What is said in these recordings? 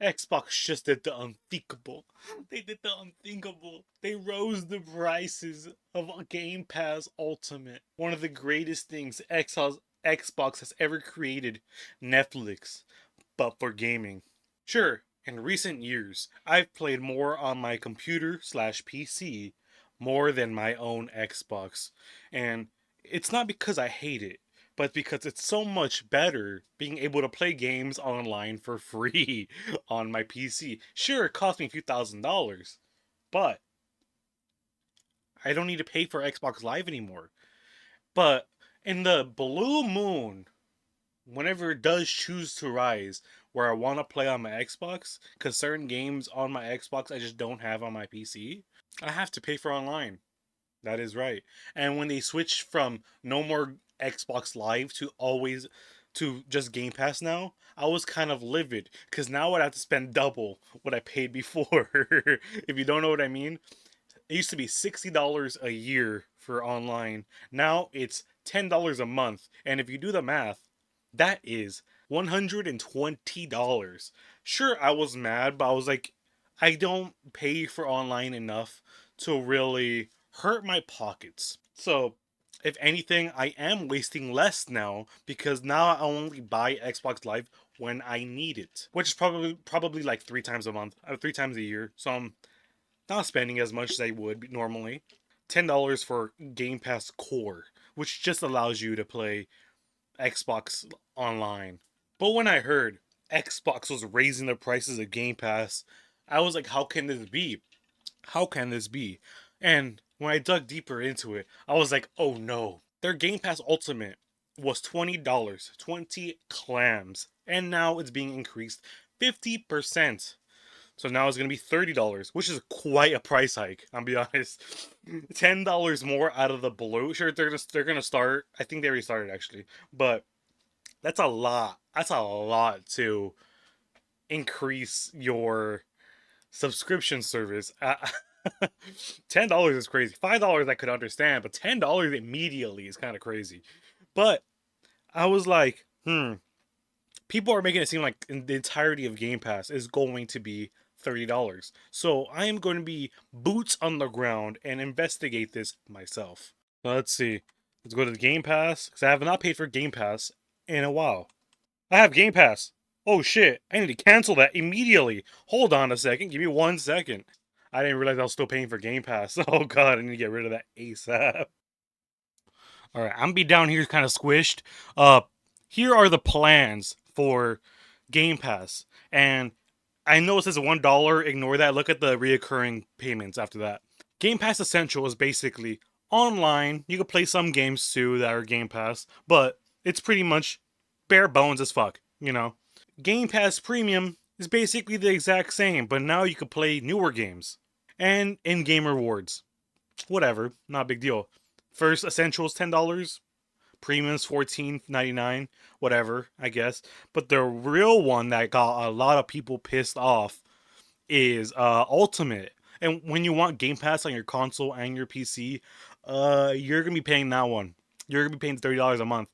Xbox just did the unthinkable. They did the unthinkable. They rose the prices of Game Pass Ultimate. One of the greatest things Xbox has ever created. Netflix, but for gaming. Sure, in recent years, I've played more on my computer slash PC more than my own Xbox. And it's not because I hate it, but because it's so much better being able to play games online for free on my PC. Sure, it cost me a few $1,000s, but I don't need to pay for Xbox Live anymore. But in the blue moon, whenever it does choose to rise, where I want to play on my Xbox, because certain games on my Xbox I just don't have on my PC, I have to pay for online. That is right. And when they switch from no more Xbox Live to always to just Game Pass now, I was kind of livid because now I'd have to spend double what I paid before. If you don't know what I mean, it used to be $60 a year for online. Now it's $10 a month. And if you do the math, that is $120. Sure, I was mad, but I was like, I don't pay for online enough to really hurt my pockets. So, if anything, I am wasting less now because now I only buy Xbox Live when I need it, which is probably like 3 times a month, 3 times a year. So I'm not spending as much as I would normally. $10 for Game Pass Core, which just allows you to play Xbox Online. But when I heard Xbox was raising the prices of Game Pass, I was like, how can this be? How can this be? And when I dug deeper into it, I was like, oh no. Their Game Pass Ultimate was $20, 20 clams, and now it's being increased 50%. So now it's gonna be $30, which is quite a price hike. I'll be honest. $10 more out of the blue. Sure, they're gonna start. I think they already started actually, but that's a lot. That's a lot to increase your subscription service. $10 is crazy. $5 I could understand, but $10 immediately is kind of crazy. But I was like, people are making it seem like the entirety of Game Pass is going to be $30. So I am going to be boots on the ground and investigate this myself. So let's see. Let's go to the Game Pass because I have not paid for Game Pass in a while. I have Game Pass. Oh shit! I need to cancel that immediately. Hold on a second. Give me 1 second. I didn't realize I was still paying for Game Pass. Oh god, I need to get rid of that ASAP. All right, I'm gonna be down here kind of squished. Uh, here are the plans for Game Pass, and I know it says $1. Ignore that. Look at the reoccurring payments after that. Game Pass Essential is basically online. You can play some games too that are Game Pass, but it's pretty much bare bones as fuck. Game Pass Premium is basically the exact same, but now you can play newer games and in-game rewards. Whatever, not a big deal. First Essentials $10, Premium's $14.99, whatever, I guess. But the real one that got a lot of people pissed off is Ultimate. And when you want Game Pass on your console and your PC, you're gonna be paying that one. You're gonna be paying $30 a month.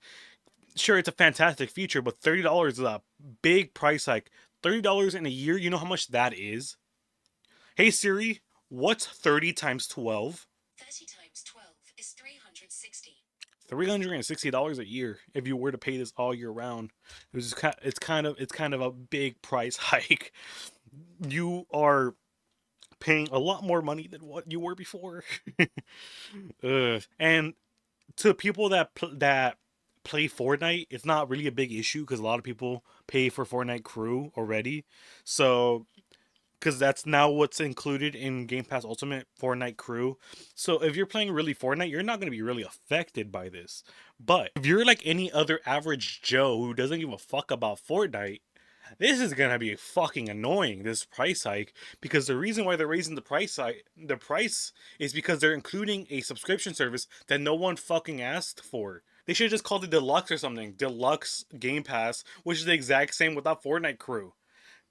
Sure, it's a fantastic feature, but $30 is a big price hike. $30 in a year, you know how much that is? Hey Siri, what's 30 times 12? 30 times 12 is 360. $360 a year if you were to pay this all year round. It's kind of a big price hike. You are paying a lot more money than what you were before. And to people that play Fortnite, it's not really a big issue because a lot of people pay for Fortnite Crew already. So because that's now what's included in Game Pass Ultimate Fortnite Crew. So if you're playing really Fortnite, you're not going to be really affected by this. But if you're like any other average Joe who doesn't give a fuck about Fortnite, this is gonna be fucking annoying. This price hike, because the reason why they're raising the price is because they're including a subscription service that no one fucking asked for. They should have just called it Deluxe or something. Deluxe Game Pass, which is the exact same without Fortnite Crew.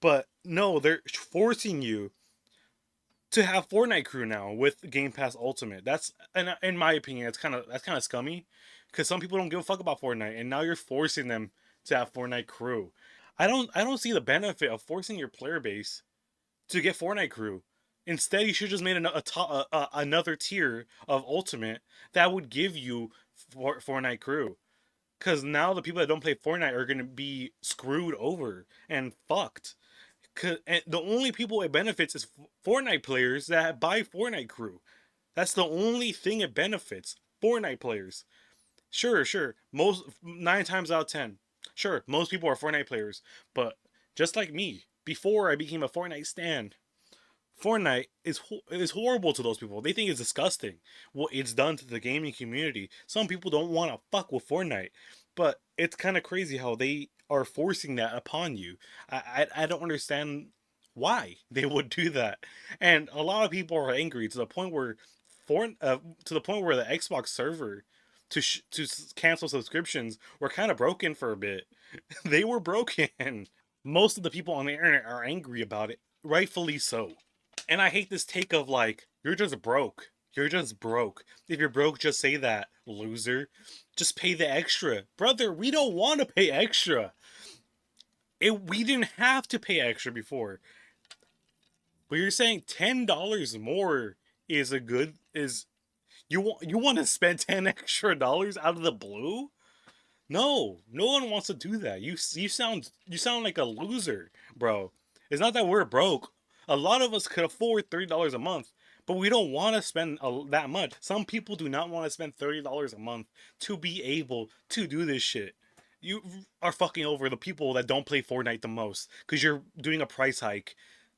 But no, they're forcing you to have Fortnite Crew now with Game Pass Ultimate. That's, in my opinion, that's kind of scummy because some people don't give a fuck about Fortnite, and now you're forcing them to have Fortnite Crew. I don't see the benefit of forcing your player base to get Fortnite Crew. Instead, you should just made another tier of Ultimate that would give you Fortnite Crew. Because now the people that don't play Fortnite are going to be screwed over and fucked. And the only people it benefits is Fortnite players that buy Fortnite Crew. That's the only thing it benefits. Fortnite players. Sure, sure. Most 9 times out of 10. Sure, most people are Fortnite players, but just like me, before I became a Fortnite stan, Fortnite is horrible to those people. They think it's disgusting what it's done to the gaming community. Some people don't want to fuck with Fortnite, but it's kind of crazy how they are forcing that upon you. I don't understand why they would do that, and a lot of people are angry to the point where to the point where the Xbox server to cancel subscriptions were kind of broken for a bit. They were broken. Most of the people on the internet are angry about it, rightfully so. And I hate this take of like, you're just broke. You're just broke. If you're broke, just say that, loser. Just pay the extra. Brother, we don't want to pay extra. We didn't have to pay extra before. But you're saying $10 more is a good is you want to spend 10 extra dollars out of the blue? No, no one wants to do that. You sound like a loser, bro. It's not that we're broke. A lot of us could afford $30 a month, but we don't want to spend that much. Some people do not want to spend $30 a month to be able to do this shit. You are fucking over the people that don't play Fortnite the most because you're doing a price hike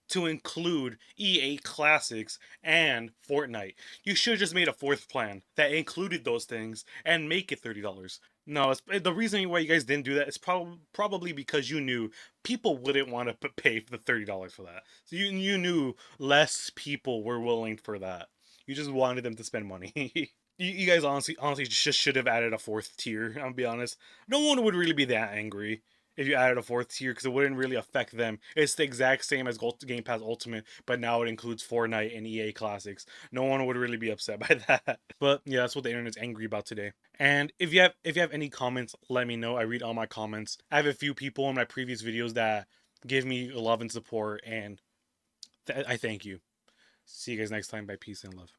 to include EA Classics and Fortnite. You should have just made a fourth plan that included those things and make it $30. No, the reason why you guys didn't do that is probably because you knew people wouldn't want to pay for the $30 for that. So you knew less people were willing for that. You just wanted them to spend money. You guys honestly just should have added a fourth tier. I'll be honest. No one would really be that angry if you added a fourth tier because it wouldn't really affect them. It's the exact same as Game Pass Ultimate, but now it includes Fortnite and EA Classics. No one would really be upset by that. But yeah, that's what the internet's angry about today. And if you have any comments, let me know. I read all my comments. I have a few people in my previous videos that give me love and support, and I thank you. See you guys next time. By peace and love.